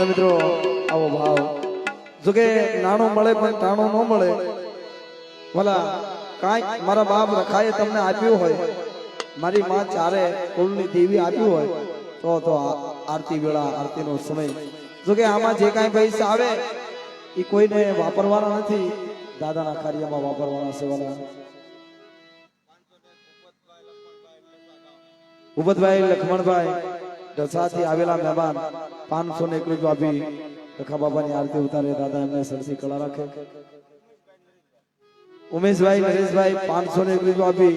અને મિત્રો આવો ભાવ જો કે નાણું મળે પણ ટાણું ન મળે ભલા કાંઈ મારા બાપ રખાએ તમને આપ્યું હોય મારી માં ચારે કુળની દેવી આપ્યું હોય તો આરતી વેળા આરતીનો સમય જો કે આમાં જે કાંઈ પૈસા આવે એ કોઈને વાપરવાના નથી દાદાના કાર્યમાં વાપરવાના છે વાલા ભૂપતભાઈ લખમણભાઈ ઢસાથી આવેલા મહેમાન 501 રૂપિયા આપી રખા બાબાની આરતી ઉતારે દાદા એમને સરસી કળા રાખે ઉમેશભાઈ નરેશભાઈ 501 રૂપિયા આપી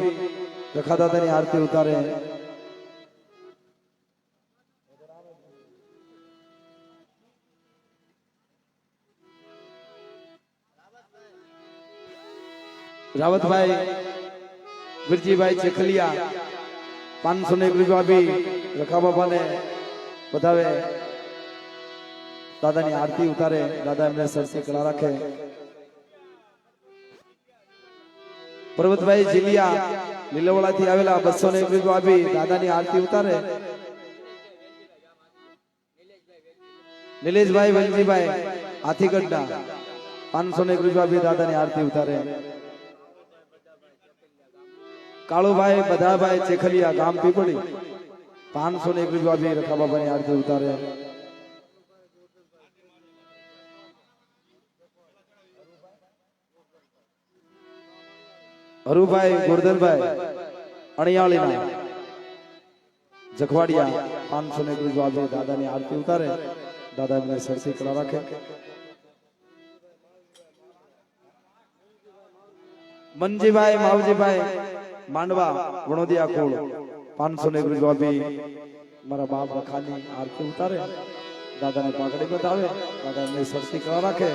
રખા દાદાની આરતી ઉતારે રાવતભાઈ વિરજીભાઈ ચેખલિયા 501 રૂપિયા આપી રખા બાબાને બતાવે દાદાની આરતી ઉતારે દાદા એમને સરસી કળા રાખે પર્વતભાઈ જીલિયા લીલવડાથી આવેલા 201 રૂપિયા આપી દાદાની આરતી ઉતારે નિલેશભાઈ વંજીભાઈ હાથીગઢના 501 રૂપિયા આપી દાદાની આરતી ઉતારે કાળુભાઈ બધાભાઈ ચેખલિયા ગામ પીપળી 501 રૂપિયા આપી રખા બાબાની આરતી ઉતારે હરુભાઈ ગોરધનભાઈ અણિયાળીના જખવાડિયા 501 રૂપિયા આપી દાદાની આરતી ઉતારે દાદા એમને સરસી કળા રાખે મનજીભાઈ માવજીભાઈ માંડવા વણોદિયા કુળ 501 રૂપિયા આપી મારા બાપ રખાની આરતી ઉતારે દાદાને પાઘડી બતાવે દાદા એમને સરસી કળા રાખે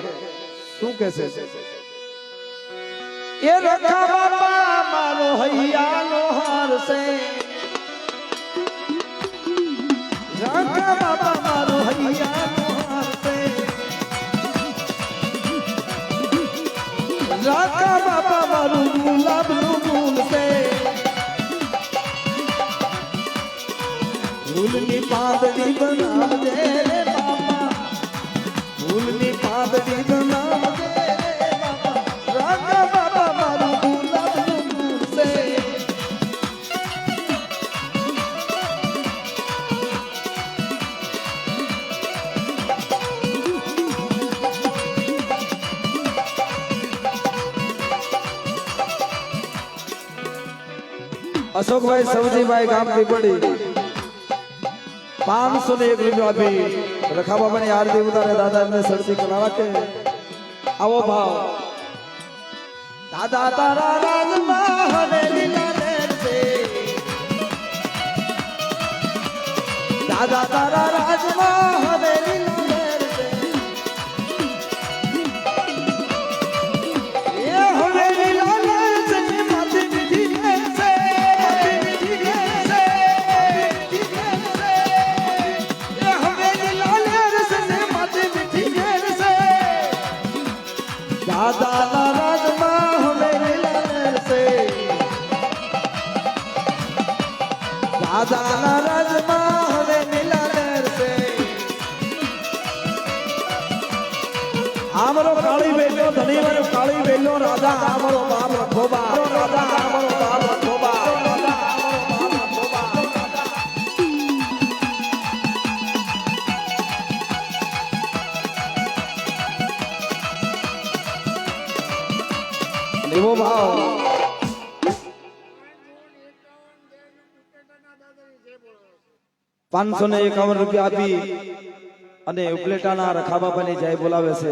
શું કહેશે એ રખા બાપા મારો હૈયાનો હાર છે રખા બાપા મારો હૈયાનો હાર છે રખા બાપા મારું ગુલાબનું ફૂલ છે ફૂલની પાંદડી બનાવજે રે બાપા ફૂલની પાંદડી બનાવજે અશોકભાઈ સવજીભાઈ ગામ પીપળી 501 રૂપિયા આપી રખા બાબાની આરતી ઉતારે દાદા એમને સરસી કળા રાખે આવો ભાવ દાદા તારા રાજમાં હવેલી લાલે છે દાદા તારા રાજમાં હવેલી લાલે છે એ હવેલી લાલે છે માથે મીઠી છે દાદા રાજમાં હવેલી લાલે છે દાદા રાજમાં હવેલી લાલે છે આમરો કાળી બેલો ધણી મારો કાળી બેલો રાજા આમરો બાપ રખોબા રાજા આમરો બાપ રખોબા એવો ભાવ 551 રૂપિયા આપી અને ઉપલેટાના રખા બાપાની જય બોલાવે છે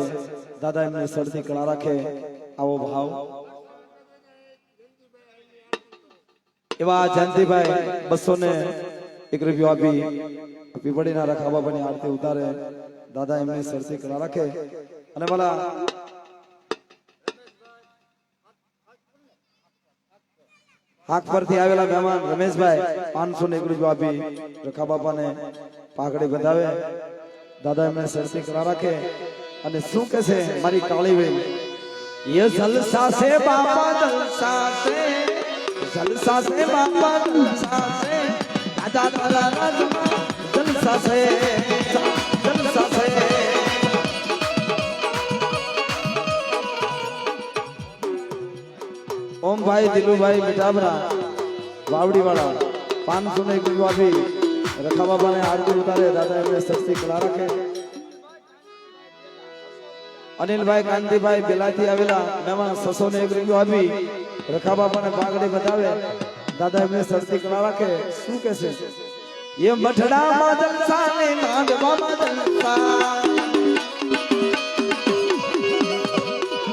દાદા એમને સરસી કળા રાખે આવો ભાવ એવા જયંતિભાઈ 201 રૂપિયા આપી પીપળીના રખા બાપાની આરતી ઉતારે દાદા એમને સરસી કળા રાખે અને ભલા હાક પરથી આવેલા મહેમાન રમેશભાઈ 501 રૂપિયા આપી રખા બાપાને પાઘડી બંધાવે દાદા એમને સરસી કળા રાખે અને શું કહે છે મારી કાળી વેલ ये जलसा से बाबा जलसा से बाबा जलसा से दादा दादा जलसा से ओम भाई दिलू भाई मिठाबरा वावड़ी वाला 500 ने एक अभी रखा बाबा ने आरती उतारे दादा एमने सस्ती कला रखे अनिल भाई कांति भाई बेलाथी आवेला मेहमान 600 ने एक अभी रखा बाबा ने पागड़ी बतावे दादा एमने सस्ती कला रखे શું કહેશે ये मठड़ा जलसा ने मांडवा जलसा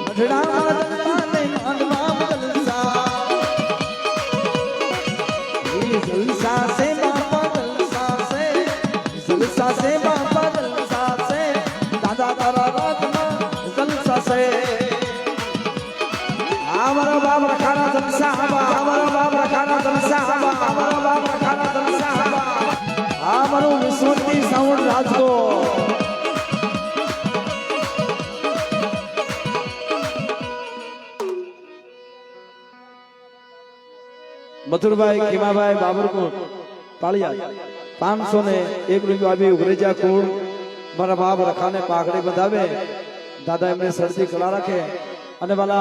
मठड़ा जलसा ने मांडवा जलसा ये जलसा से बाबा जलसा से बाबा जलसा से दादा तारा रातना जलसा से हमारा बाप रखाना जलसा हमारा बाप रखाना जलसा हमारा बाप रखाना जलसा हमारो विश्वती साउंड राजको मथुर भाई खीमा भाई बाबरकोट पालिया 500 ने 1 रुपया अभी उगरेजा कोड मारा बाप रखाने पागड़े बंधावे दादा एमने सरसी कला रखे अने वाला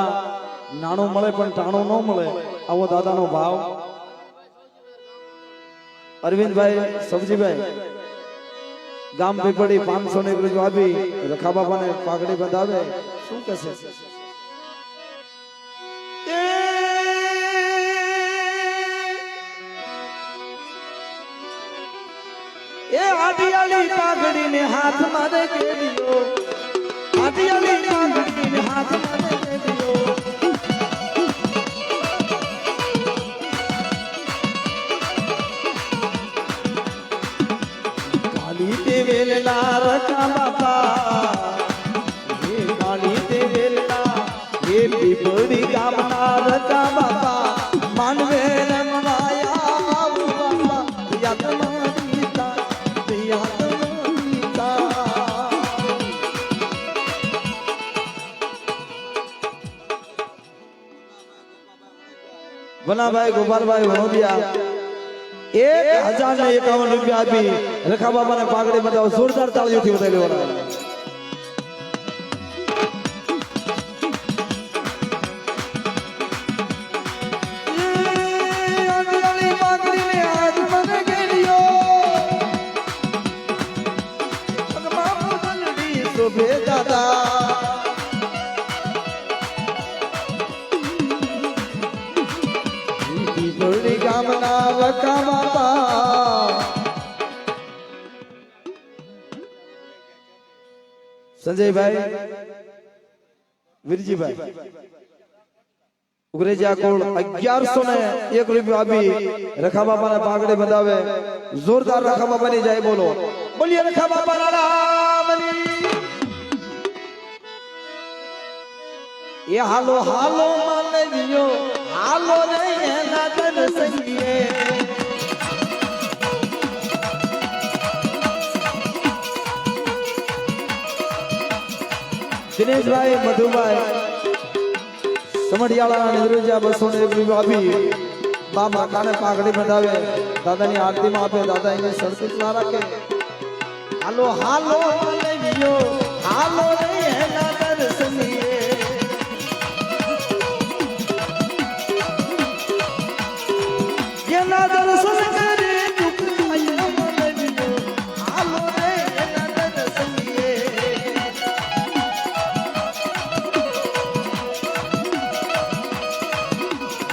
नाणो મળે પણ ટાણો ન મળે આવો દાદાનો ભાવ अरविंद भाई सब्जी भाई गाम पीपड़ी 500 ने रुपया अभी रखा बाबा ने पागड़ी बंधावे શું કહેશે ए आदियाली पागड़ी ने हाथ मारे के दियो आदियाली पागड़ी ने हाथ मारे के दियो वेलना रखा बाबा ये काली ते वेलना ये पीपड़ी गामना रखा बाबा मानवे रमवाया बाबा याद मारीता बना भाई गोपाल भाई वनोदिया 1051 रुपया अभी रखा बाबा ने पागड़ी बताओ जोरदार तालियों थी बताइए वाला ये पागड़ी ने आज मन के लियो भगवान बलड़ी सुबह दादा बड़ी कामना रखा बाबा संजय भाई वीरजी भाई उगरेजा कोड 1100 ने 1 रुपया अभी रखा बाबा ने पागड़े बंधावे जोरदार रखा बाबा ने जाए बोलो बोलिए रखा बाबा राम ये हालो हालो मानवियो हालो रे नगर संगिए दिनेश भाई मधु भाई समढ़ियाला निद्रजा 200 ने 1 रुपया अभी बाप रखाने पागड़ी बंधावे दादा ની आरती में आपे दादा इने सरसी ना रखे हालो हालो मानवियो हालो रे नगर संगिए ना दर्शन करे दुख आयो मनवियो हालो रे नंदन संगिए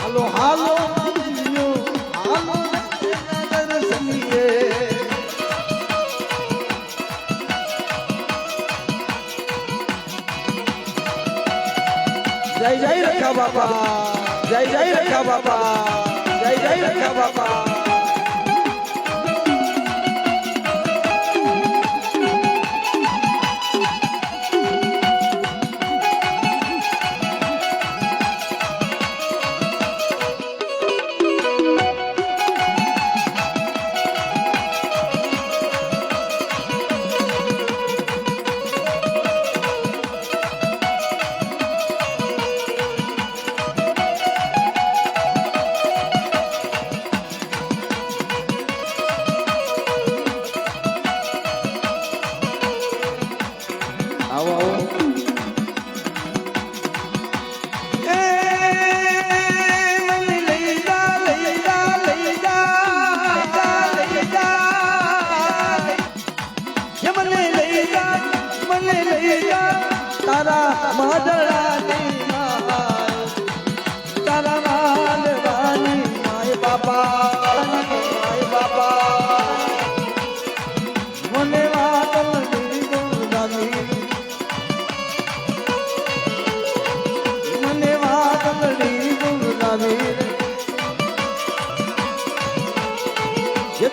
हालो हालो मनवियो हालो रे नंदन संगिए जय जय रखा बाबा जय जय रखा बाबा जय जय रखा बाबा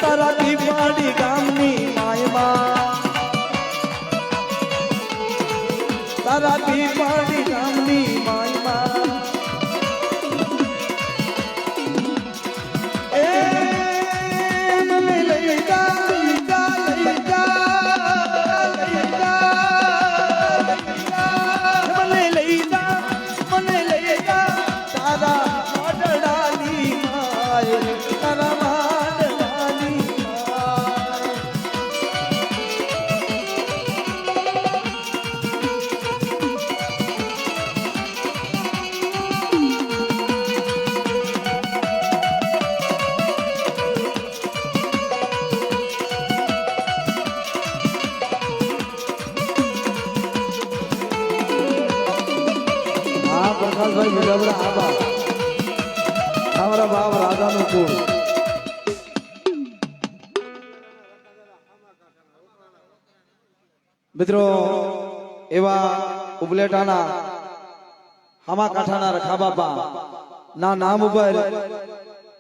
તારા પીપાડી ગામની માયમાં તારા પીપાડી ગામની માયમાં એ મને લઈ જા લઈ જા લઈ જા મને લઈ જા તારા મોઢડાની માય તારા મોઢડાની માય પ્રકાશભાઈ મિલાવડા આબા અમારા બાપ રાજાનું કુળ મિત્રો એવા ઉબલેટાના હામા કાંઠાના રખા બાપા ના નામ ઉપર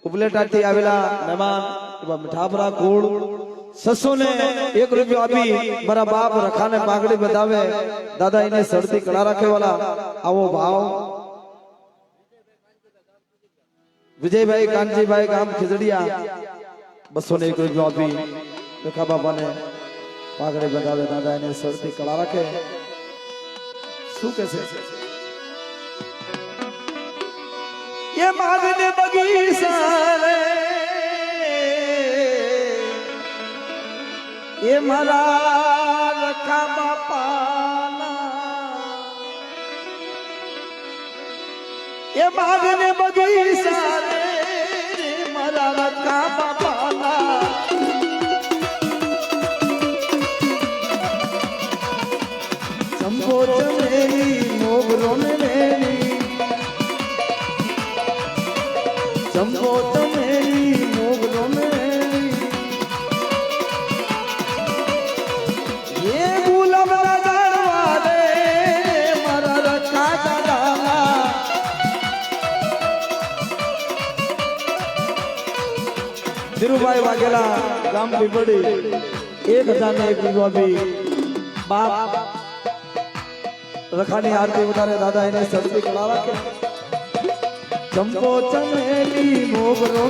ઉબલેટાથી આવેલા મહેમાન એવા મીઠાપરા કુળ 601 રૂપિયો આપી મારા બાપ રખાને પાઘડી બતાવે દાદા એને સડતી કળા રાખે વાલા આવો ભાવ વિજયભાઈ કાનજીભાઈ ગામ ખીજડીયા 201 રૂપિયો આપી રખા બાપાને પાઘડી બતાવે દાદા એને સડતી કળા રાખે શું કહે છે ये मागने बगीचा ये मारा रखा बापाना ये मागने बगीचा मारा रखा बापाना चंपो चमेली मोगरो ने चंपो चमेली मोगरो मेरी ये गुलाब लगाड़वा दे मारा रखा डाला धीरूभाई वाघेला गाम पीपड़ी 1001 રૂપિયા भी बाप रखानी आरती उतारे दादा इन्हें सड़ती कड़ा रखे चंपो चमेली मोगरो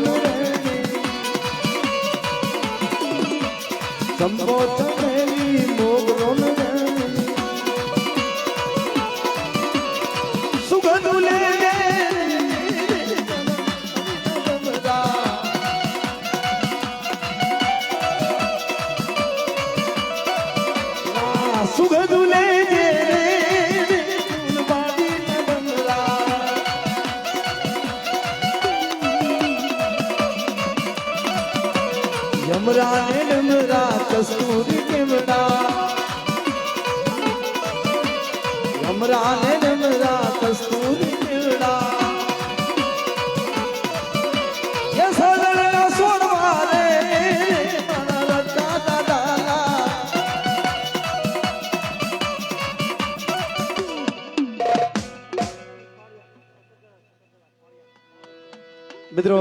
चंपो चमेली मोगरो सुगंध ले सुगंध ले यमरा ने नमरा कस्तूरी केवड़ा यमरा ने नमरा कस्तूरी केवड़ा ये सदन सोड़वा रे मारा रखा दादा મિત્રો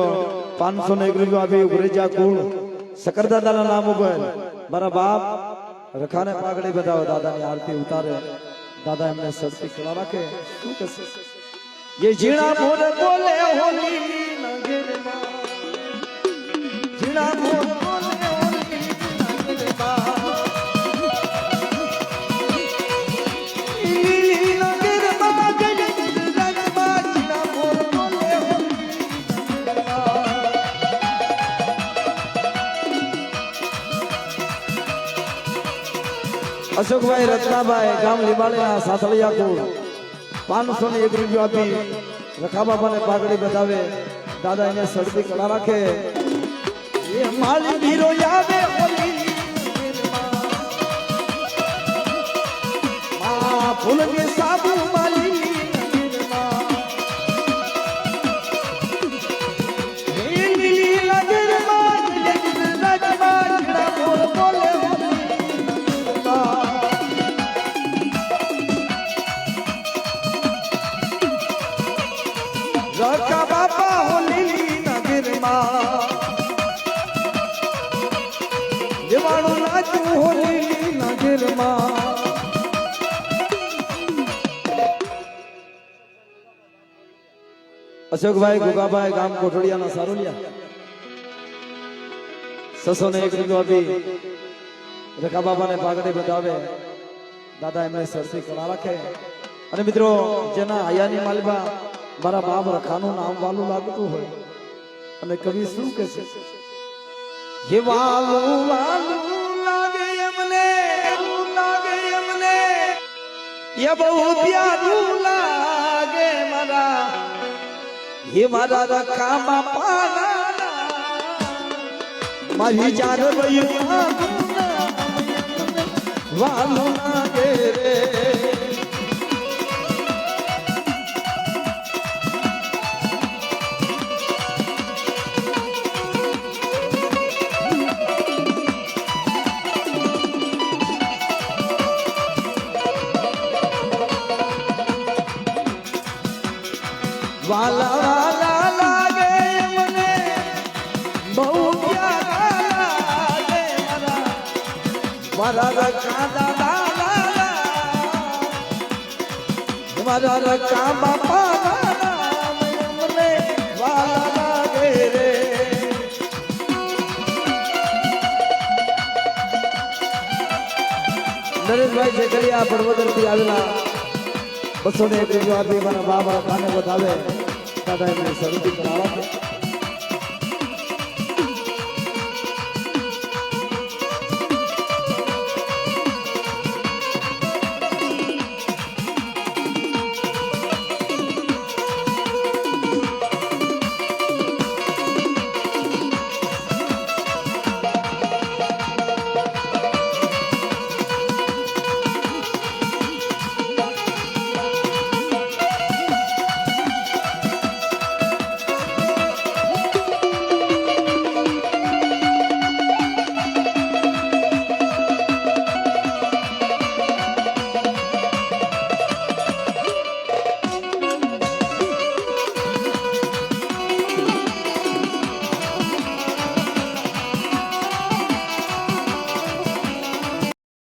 501 રૂપિયા આપી ઉગરેજા કુળ सकरदा दादा नाम ઉપર મારા બાપ રખાને પાઘડી બતાવે દાદાની આરતી ઉતારે દાદા એમને સડતી કળા રાખે શું કહેશે ये जीना मोर बोले होली नगरमा जीना मोर बोले होली नगरमा अशोकभाई रत्नाभाई गाम लिबाड़ीना साथड़िया कूड़ 501 રૂપિયો આપી રખા બાપાને પાઘડી બતાવે દાદા એને સડતી કળા રાખે એ માલી વીરો યાદે હોલી માં ફૂલની સાબુ માલી रखा बापा होली नगर मां અશોકભાઈ ગુગાભાઈ ગામ કોઠડિયાના સારુલિયા 601 રૂપિયો આપી રકા બાબાને પાઘડી બતાવે દાદા એમને સરસી કળા રાખે અને મિત્રો જેના આયાની માલબા મારા બાપ રખાનું નામ વાલું લાગતું હોય અને કવિ શું કહે છે હે વાલું વાલું લાગે એમને એ બહુ પ્યારું લાગે મારા હે મારા રખામાં પાના મારી જાન વાલું લાગે રે વાલા વાલા લાગે મને બહુ પ્યારા લાગે મારા રકા દાદા મારા રકા બાપા મને વાલા લાગે રે નરેશભાઈ જેકરિયા પડવદરથી આવેલા 201 રૂપિયા આપી મારા બાબા ખાને બતાવે દાદા એમને શરૂથી કરાવા